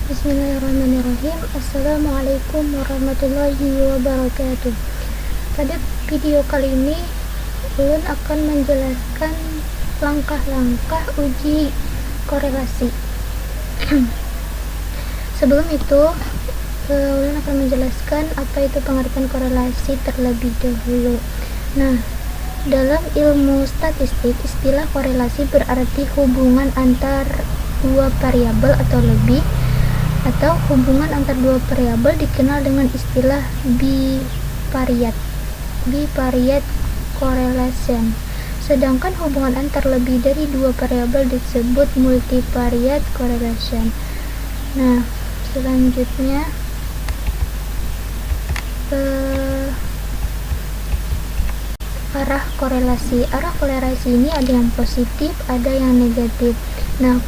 Bismillahirrahmanirrahim. Assalamualaikum warahmatullahi wabarakatuh. Pada video kali ini Ulun akan menjelaskan langkah-langkah uji korelasi. Sebelum itu Ulun akan menjelaskan apa itu pengertian korelasi terlebih dahulu. Nah, dalam ilmu statistik, istilah korelasi berarti hubungan antar dua variabel atau lebih, atau hubungan antar dua variabel dikenal dengan istilah bivariate correlation. Sedangkan hubungan antar lebih dari dua variabel disebut multivariate correlation. Nah, selanjutnya arah korelasi. Arah korelasi ini ada yang positif, ada yang negatif. Nah,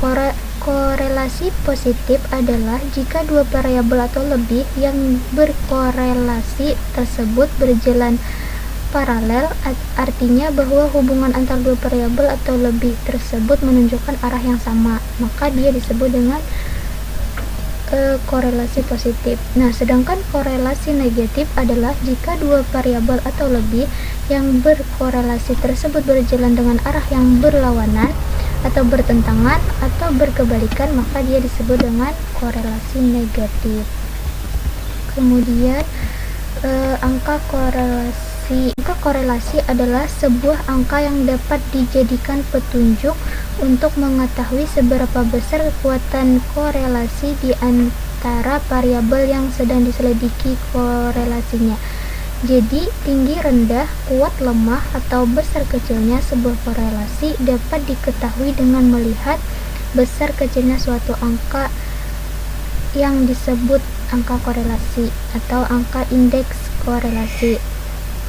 korelasi positif adalah jika dua variabel atau lebih yang berkorelasi tersebut berjalan paralel, artinya bahwa hubungan antar dua variabel atau lebih tersebut menunjukkan arah yang sama, maka dia disebut dengan korelasi positif. Nah, sedangkan korelasi negatif adalah jika dua variabel atau lebih yang berkorelasi tersebut berjalan dengan arah yang berlawanan atau bertentangan atau berkebalikan, maka dia disebut dengan korelasi negatif. Kemudian angka korelasi. Angka korelasi adalah sebuah angka yang dapat dijadikan petunjuk untuk mengetahui seberapa besar kekuatan korelasi di antara variabel yang sedang diselidiki korelasinya. Jadi, tinggi, rendah, kuat, lemah, atau besar kecilnya sebuah korelasi dapat diketahui dengan melihat besar kecilnya suatu angka yang disebut angka korelasi atau angka indeks korelasi,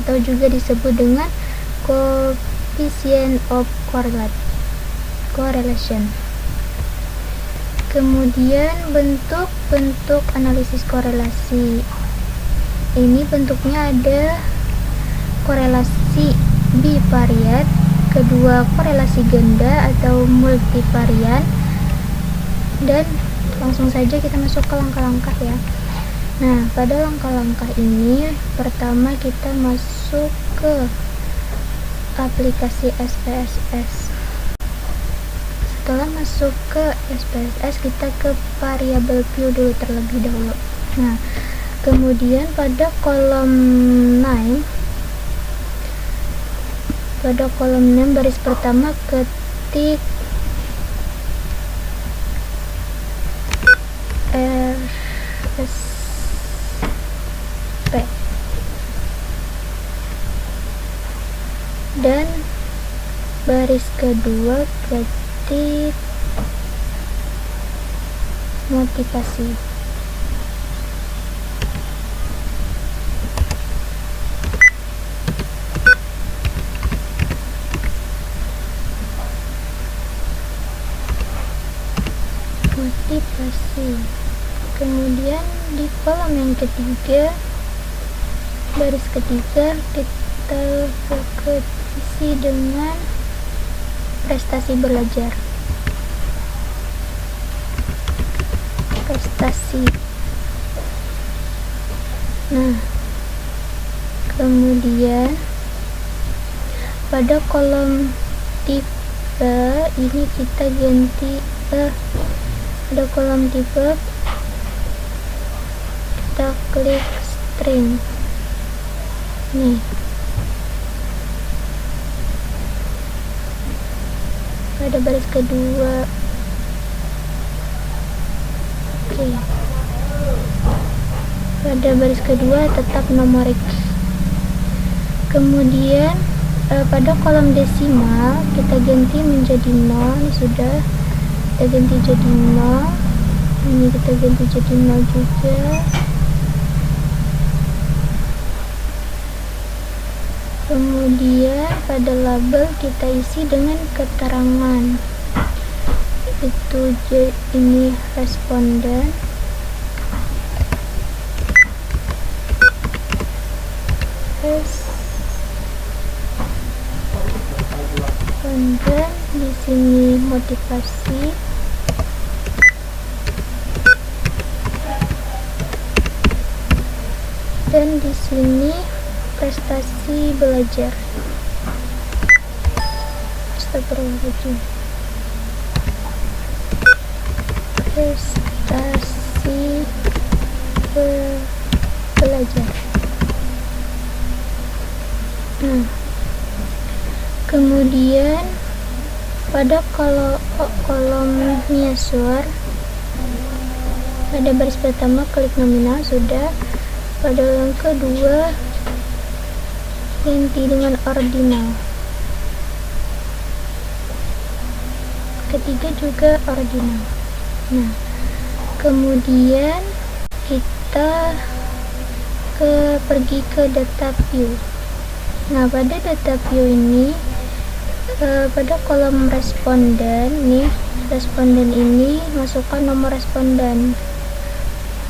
atau juga disebut dengan coefficient of correlation. Kemudian bentuk-bentuk analisis korelasi. Ini bentuknya ada korelasi bivariat, kedua korelasi ganda atau multivarian, dan langsung saja kita masuk ke langkah-langkah ya. Nah, pada langkah-langkah ini pertama kita masuk ke aplikasi SPSS. Setelah masuk ke SPSS, kita ke variable view dulu terlebih dahulu. Nah, kemudian pada kolom 9 baris pertama ketik RSP dan baris kedua ketik motivasi. Kemudian di kolom yang ketiga, baris ketiga, kita isi dengan prestasi belajar. Nah, kemudian pada kolom tipe ini kita ganti pada kolom tipe kita klik string. Nih, pada baris kedua. Oke. Pada baris kedua tetap numerik. Kemudian pada kolom desimal kita ganti menjadi 0. Ini sudah kita ganti jadi 0. Ini kita ganti jadi 0 juga. Kemudian pada label kita isi dengan keterangan, itu ini responden, di sini motivasi, dan di sini prestasi belajar. Astagfirullahaladzim. Prestasi belajar. Nah, kemudian pada kolom measure, pada baris pertama klik nominal sudah. Pada yang kedua ganti dengan ordinal, ketiga juga ordinal. Nah, kemudian kita pergi ke data view. Nah, pada data view ini pada kolom responden nih, responden ini masukkan nomor responden.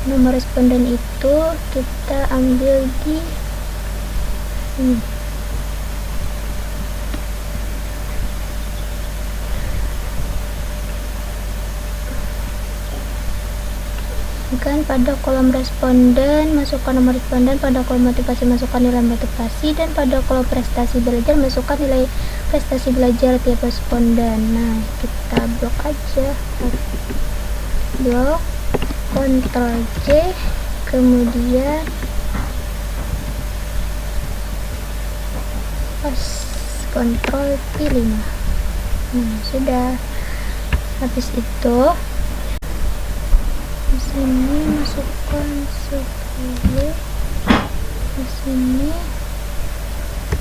Nomor responden itu kita ambil di ini. Kan pada kolom responden masukkan nomor responden, pada kolom motivasi masukkan nilai motivasi, dan pada kolom prestasi belajar masukkan nilai prestasi belajar tiap responden. Nah, kita blok aja, blok, Ctrl C, kemudian pas Ctrl pilih. Nah, sudah. Habis itu di sini masukkan 10, di sini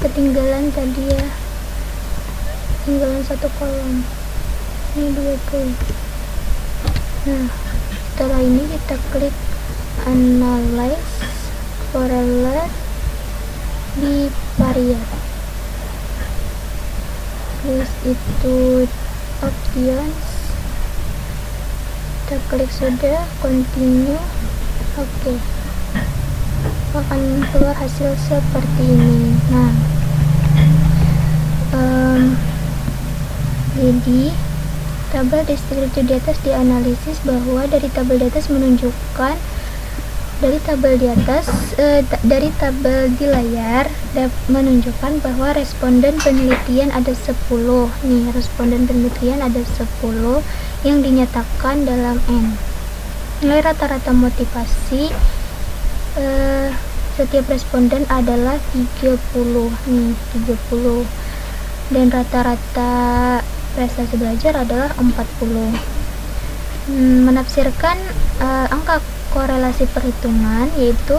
ketinggalan tadi ya, tinggalan satu kolom, ini 20. Nah, setelah ini kita klik analyze correlate di variable, terus itu options, kita klik sudah, continue, oke. Akan keluar hasil seperti ini. Nah, jadi tabel deskripsi di atas dianalisis bahwa dari tabel di atas menunjukkan dari tabel di layar menunjukkan bahwa responden penelitian ada 10 nih, responden penelitian ada 10 yang dinyatakan dalam N. Nilai rata-rata motivasi setiap responden adalah 30 nih, 30, dan rata-rata prestasi belajar adalah 40. Menafsirkan angka korelasi perhitungan, yaitu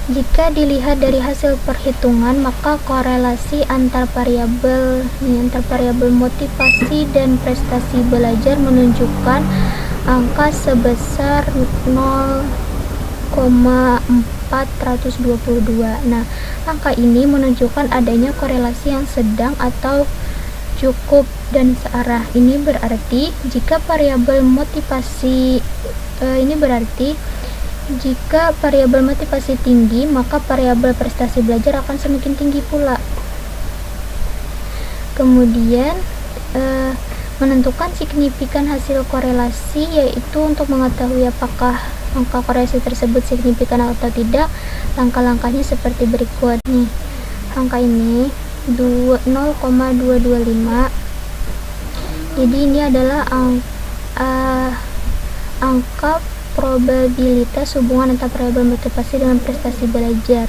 jika dilihat dari hasil perhitungan maka korelasi antar variabel motivasi dan prestasi belajar menunjukkan angka sebesar 0,422. Nah, angka ini menunjukkan adanya korelasi yang sedang atau cukup dan searah. Ini berarti jika variabel motivasi jika variabel motivasi tinggi, maka variabel prestasi belajar akan semakin tinggi pula. Kemudian menentukan signifikan hasil korelasi, yaitu untuk mengetahui apakah angka korelasi tersebut signifikan atau tidak. Langkah-langkahnya seperti berikut nih. Angka ini 0,225. Jadi ini adalah angka probabilitas hubungan antara variabel motivasi dengan prestasi belajar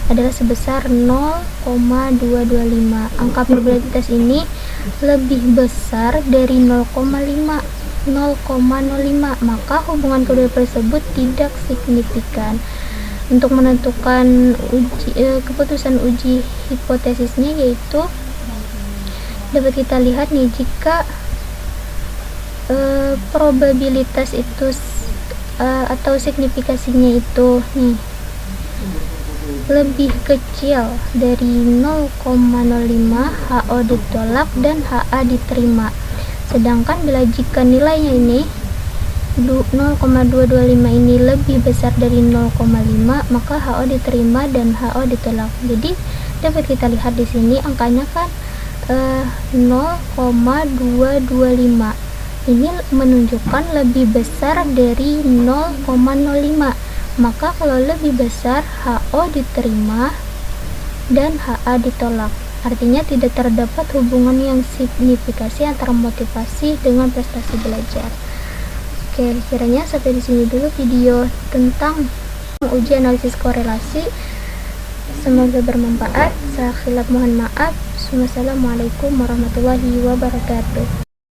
adalah sebesar 0,225. Angka probabilitas ini lebih besar dari 0,05, maka hubungan kedua tersebut tidak signifikan. Untuk menentukan keputusan uji hipotesisnya, yaitu dapat kita lihat nih, jika probabilitas itu atau signifikasinya itu nih lebih kecil dari 0,05, HO ditolak dan HA diterima. Sedangkan bila jika nilainya ini 0,225 ini lebih besar dari 0,5, maka HO diterima dan HO ditolak. Jadi dapat kita lihat di sini angkanya kan 0,225. Ini menunjukkan lebih besar dari 0,05, Maka kalau lebih besar, HO diterima dan HA ditolak. Artinya tidak terdapat hubungan yang signifikasi antara motivasi dengan prestasi belajar. Oke, kiranya sampai di sini dulu video tentang uji analisis korelasi. Semoga bermanfaat. Salah khilaf mohon maaf. Wassalamualaikum warahmatullahi wabarakatuh.